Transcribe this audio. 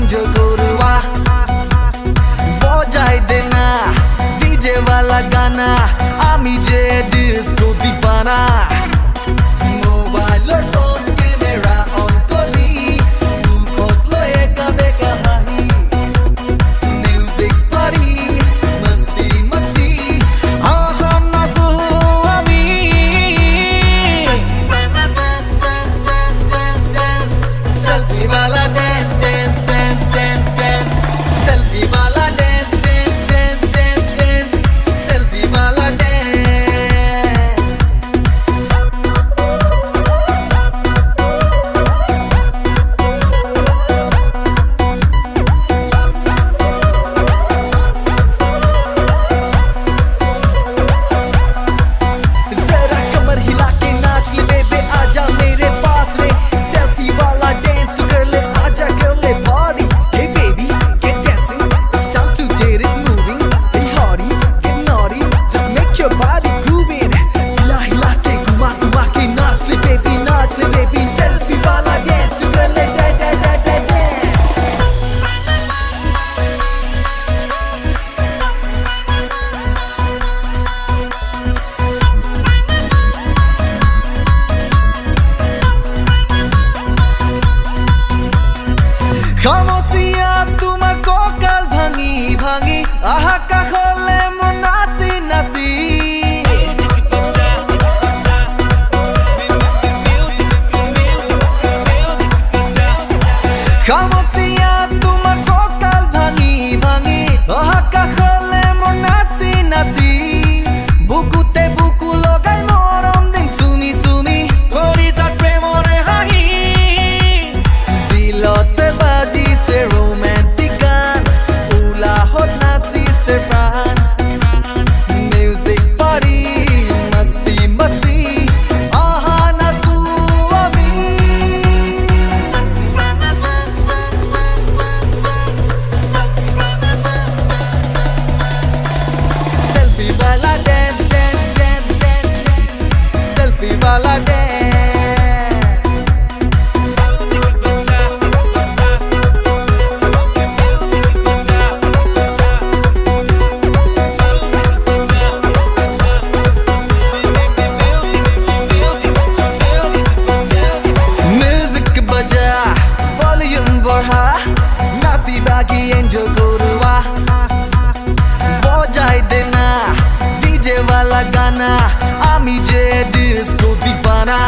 enjoy करुआ बजाई देना डीजे वाला गाना आमी जे डिस्को दीवाना मोबाइल फोन कैमरा ऑन करी मुखत लये कबे कहानी म्यूजिक पारी मस्ती मस्ती आहा नाचो आमी सेल्फी वाला dance dance dance dance dance selfie वाला dance dance dance dance dance selfie वाला dance जरा कमर हिला के नाच ले बेबे आजा मेरे पास रे सेल्फी वाला डांस तो कर ले आजा कर ले party hey baby get dancing it's time to get it moving hey hottie get naughty just make your body grooving हिला हिला के घुमा घुमा के नाच ले बेबी सेल्फी वाला डांस तो कर ले dance খামোচিয়া তোমার ককাল ভাঙি ভাঙি আহা কাহলে মন নাচি নাচি খামোচিয়া তোমার ককাল ভাঙি ভাঙি আহা কাহলে মন নাচি নাচি বুকুতে বুকু লগাই মরম দিম সুমি সুমি করি তার প্রেমরে হাহি দিলতে বাজিছে romantic গান উলাহত নাচিছে প্ৰাণ মিউজিক পাৰি মস্তি মস্তি আহা নাচো আমি सेल्फी वाला dance dance dance dance selfie वाला dance म्यूजिक बजा वॉल्यूम बढ़ा नाची बाकी एंजॉय करुआ बजाई देना डीजे वाला गाना आमी जे डिस्को दीवाना